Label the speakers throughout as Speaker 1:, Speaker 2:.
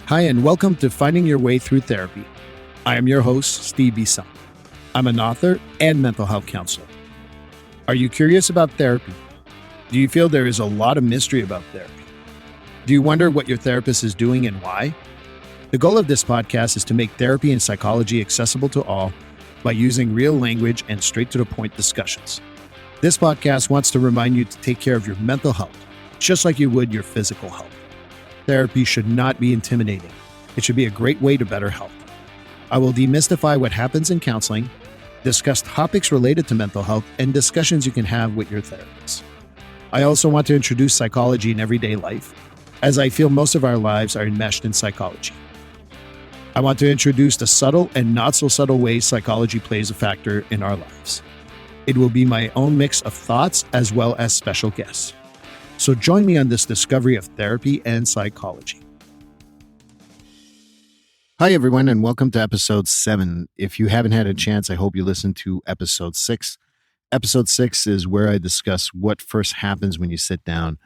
Speaker 1: Hi, and welcome to Finding Your Way Through Therapy. I am your host, Steve E.7. I'm an author and mental health counselor. Are you curious about therapy? Do you feel there is a lot of mystery about therapy? Do you wonder what your therapist is doing and why? The goal of this podcast is to make therapy and psychology accessible to all by using real language and straight-to-the-point discussions. This podcast wants to remind you to take care of your mental health, just like you would your physical health. Therapy should not be intimidating. It should be a great way to better health. I will demystify what happens in counseling, discuss topics related to mental health, and discussions you can have with your therapist. I also want to introduce psychology in everyday life, as I feel most of our lives are enmeshed in psychology. I want to introduce the subtle and not so subtle ways psychology plays a factor in our lives. It will be my own mix of thoughts as well as special guests. So join me on this discovery of therapy and psychology. Hi, everyone, and welcome to episode 7. If you haven't had a chance, I hope you listen to episode 6. Episode 6 is where I discuss what first happens when you sit down.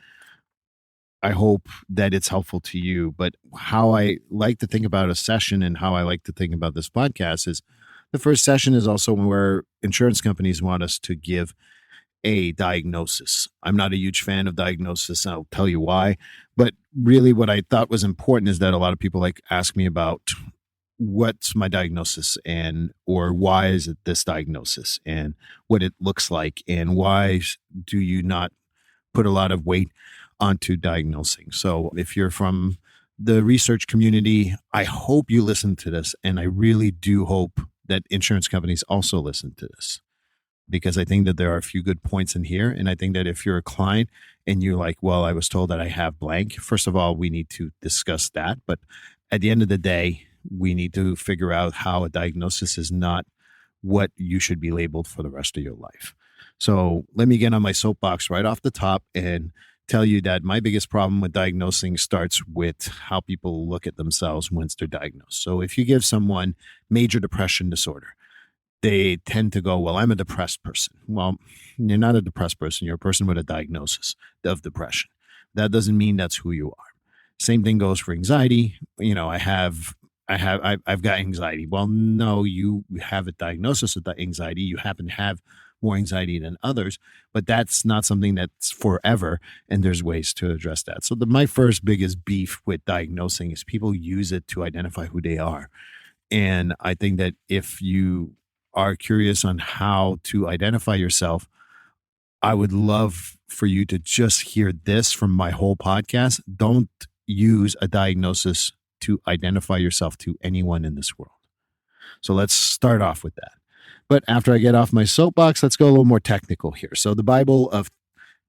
Speaker 1: I hope that it's helpful to you, but how I like to think about a session and how I like to think about this podcast is the first session is also where insurance companies want us to give a diagnosis. I'm not a huge fan of diagnosis, and I'll tell you why. But really what I thought was important is that a lot of people ask me about what's my diagnosis or why is it this diagnosis and what it looks like and why do you not put a lot of weight onto diagnosing. So if you're from the research community, I hope you listen to this, and I really do hope that insurance companies also listen to this, because I think that there are a few good points in here. And I think that if you're a client and you're like, well, I was told that I have blank, first of all, we need to discuss that. But at the end of the day, we need to figure out how a diagnosis is not what you should be labeled for the rest of your life. So let me get on my soapbox right off the top and tell you that my biggest problem with diagnosing starts with how people look at themselves once they're diagnosed. So if you give someone major depression disorder, they tend to go, well, I'm a depressed person. Well, you're not a depressed person. You're a person with a diagnosis of depression. That doesn't mean that's who you are. Same thing goes for anxiety. You know, I've got anxiety. Well, no, you have a diagnosis of anxiety. You happen to have more anxiety than others, but that's not something that's forever. And there's ways to address that. So my first biggest beef with diagnosing is people use it to identify who they are. And I think that if you are curious on how to identify yourself, I would love for you to just hear this from my whole podcast. Don't use a diagnosis to identify yourself to anyone in this world. So let's start off with that. But after I get off my soapbox, let's go a little more technical here. So the Bible of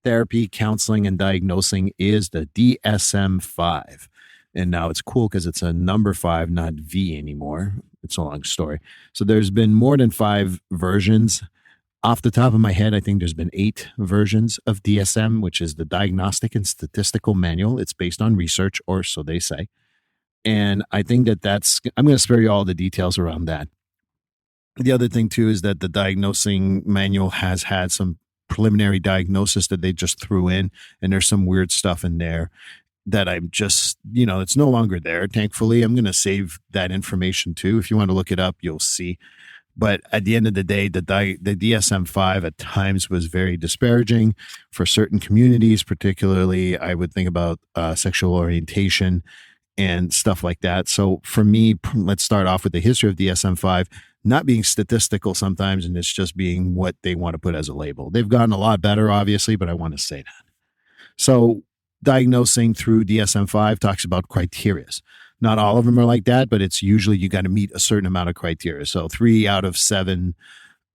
Speaker 1: therapy, counseling, and diagnosing is the DSM-5. And now it's cool because it's a number 5, not V anymore. It's a long story. So there's been more than 5 versions. Off the top of my head, I think there's been 8 versions of DSM, which is the Diagnostic and Statistical Manual. It's based on research, or so they say. And I think I'm going to spare you all the details around that. The other thing, too, is that the diagnosing manual has had some preliminary diagnosis that they just threw in, and there's some weird stuff in there that I'm just, it's no longer there. Thankfully, I'm going to save that information too. If you want to look it up, you'll see. But at the end of the day, the DSM-5 at times was very disparaging for certain communities, particularly I would think about sexual orientation and stuff like that. So for me, let's start off with the history of DSM-5 not being statistical sometimes, and it's just being what they want to put as a label. They've gotten a lot better, obviously, but I want to say that. So diagnosing through DSM-5 talks about criteria. Not all of them are like that, but it's usually you got to meet a certain amount of criteria. So 3 out of 7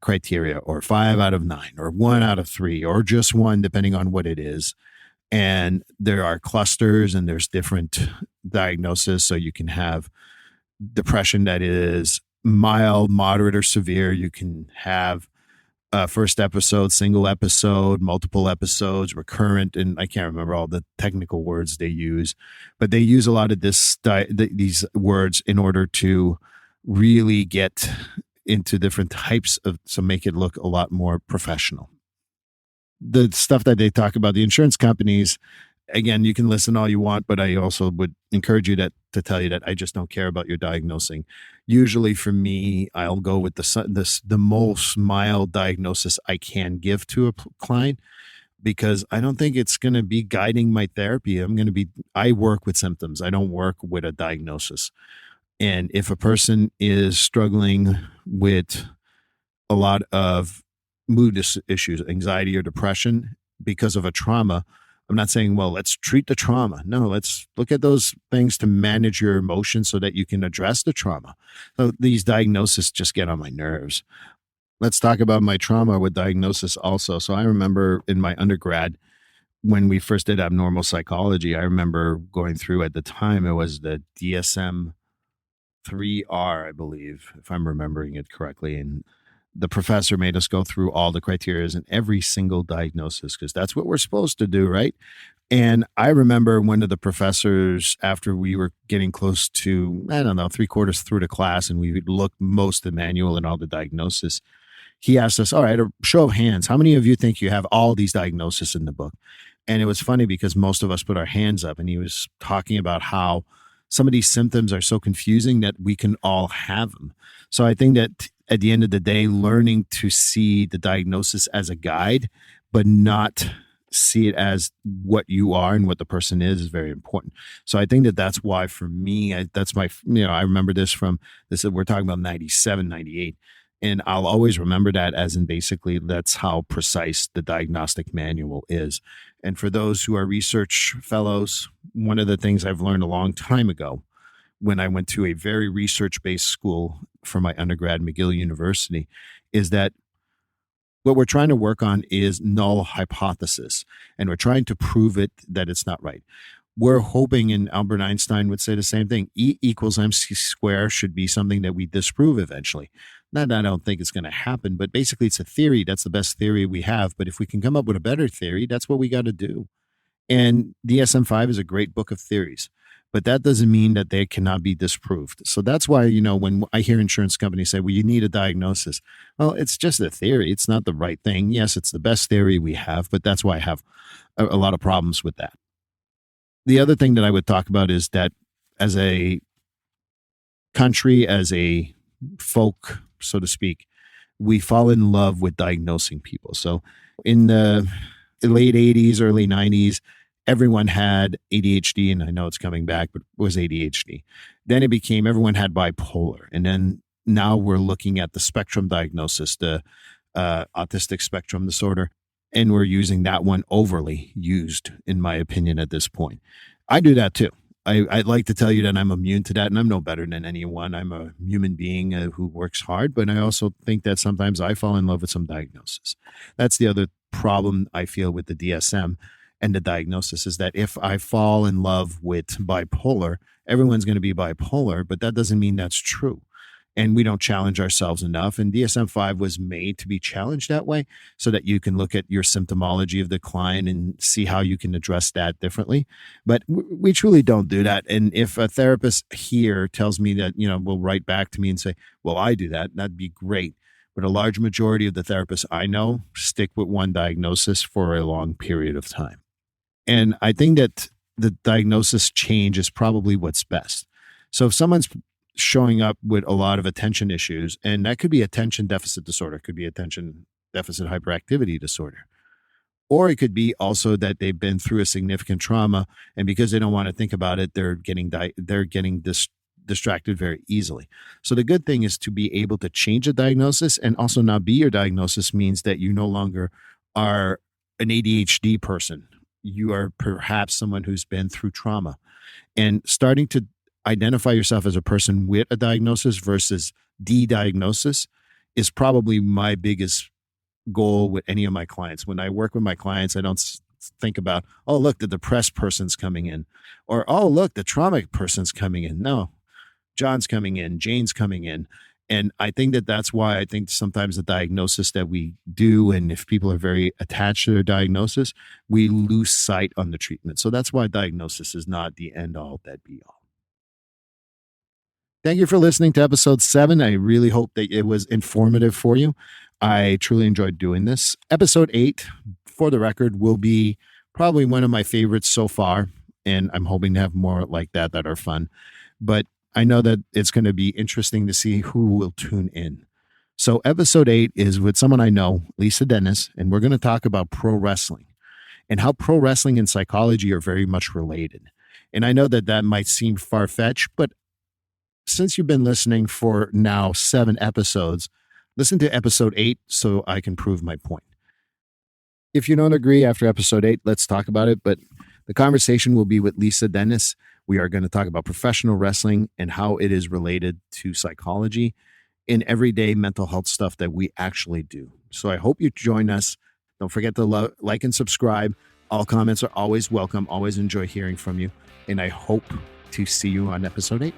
Speaker 1: criteria, or 5 out of 9, or 1 out of 3, or just 1, depending on what it is. And there are clusters and there's different diagnoses. So you can have depression that is mild, moderate, or severe. You can have first episode, single episode, multiple episodes, recurrent, and I can't remember all the technical words they use, but they use a lot of these words in order to really get into different types of, so make it look a lot more professional. The stuff that they talk about, the insurance companies again, you can listen all you want, but I also would encourage you to tell you that I just don't care about your diagnosing. Usually, for me, I'll go with the most mild diagnosis I can give to a client, because I don't think it's going to be guiding my therapy. I work with symptoms. I don't work with a diagnosis. And if a person is struggling with a lot of issues, anxiety or depression because of a trauma, I'm not saying, well, let's treat the trauma. No, let's look at those things to manage your emotions so that you can address the trauma. So these diagnoses just get on my nerves. Let's talk about my trauma with diagnosis also. So I remember in my undergrad, when we first did abnormal psychology, I remember going through, at the time, it was the DSM 3R, I believe, if I'm remembering it correctly. And the professor made us go through all the criteria and every single diagnosis, because that's what we're supposed to do, right? And I remember one of the professors, after we were getting close to, I don't know, three-quarters through the class, and we looked most of the manual and all the diagnosis, he asked us, all right, a show of hands, how many of you think you have all these diagnoses in the book? And it was funny because most of us put our hands up, and he was talking about how some of these symptoms are so confusing that we can all have them. So I think that at the end of the day, learning to see the diagnosis as a guide, but not see it as what you are and what the person is very important. So I think that that's why, for me, I remember this from this, we're talking about 97, 98. And I'll always remember that, as in basically that's how precise the diagnostic manual is. And for those who are research fellows, one of the things I've learned a long time ago, when I went to a very research-based school for my undergrad, McGill University, is that what we're trying to work on is null hypothesis, and we're trying to prove it that it's not right. We're hoping, and Albert Einstein would say the same thing, E equals MC square should be something that we disprove eventually. Not that I don't think it's going to happen, but basically it's a theory. That's the best theory we have. But if we can come up with a better theory, that's what we got to do. And DSM-5 is a great book of theories, but that doesn't mean that they cannot be disproved. So that's why, when I hear insurance companies say, well, you need a diagnosis. Well, it's just a theory. It's not the right thing. Yes, it's the best theory we have, but that's why I have a lot of problems with that. The other thing that I would talk about is that as a country, as a folk, so to speak, we fall in love with diagnosing people. So in the late 80s, early 90s, everyone had ADHD, and I know it's coming back, but it was ADHD. Then it became everyone had bipolar. And then now we're looking at the spectrum diagnosis, the autistic spectrum disorder, and we're using that one overly used, in my opinion, at this point. I do that too. I'd like to tell you that I'm immune to that, and I'm no better than anyone. I'm a human being who works hard, but I also think that sometimes I fall in love with some diagnosis. That's the other problem I feel with the DSM and the diagnosis, is that if I fall in love with bipolar, everyone's going to be bipolar, but that doesn't mean that's true. And we don't challenge ourselves enough. And DSM-5 was made to be challenged that way, so that you can look at your symptomology of the client and see how you can address that differently. But we truly don't do that. And if a therapist here tells me that, will write back to me and say, well, I do that, that'd be great. But a large majority of the therapists I know stick with one diagnosis for a long period of time. And I think that the diagnosis change is probably what's best. So if someone's showing up with a lot of attention issues, and that could be attention deficit disorder, could be attention deficit hyperactivity disorder, or it could be also that they've been through a significant trauma, and because they don't want to think about it, they're getting distracted very easily. So the good thing is to be able to change a diagnosis, and also not be your diagnosis means that you no longer are an ADHD person. You are perhaps someone who's been through trauma, and starting to identify yourself as a person with a diagnosis versus de-diagnosis is probably my biggest goal with any of my clients. When I work with my clients, I don't think about, oh, look, the depressed person's coming in, or, oh, look, the traumatic person's coming in. No, John's coming in, Jane's coming in. And I think that that's why I think sometimes the diagnosis that we do, and if people are very attached to their diagnosis, we lose sight on the treatment. So that's why diagnosis is not the end all, that be all. Thank you for listening to episode 7. I really hope that it was informative for you. I truly enjoyed doing this. Episode 8, for the record, will be Probably one of my favorites so far. And I'm hoping to have more like that are fun. But I know that it's going to be interesting to see who will tune in. So, episode 8 is with someone I know, Lisa Dennis, and we're going to talk about pro wrestling and how pro wrestling and psychology are very much related. And I know that that might seem far fetched, but since you've been listening for now 7 episodes, listen to episode 8 so I can prove my point. If you don't agree after episode 8, let's talk about it. But the conversation will be with Lisa Dennis. We are going to talk about professional wrestling and how it is related to psychology in everyday mental health stuff that we actually do. So I hope you join us. Don't forget to like and subscribe. All comments are always welcome. Always enjoy hearing from you. And I hope to see you on episode 8.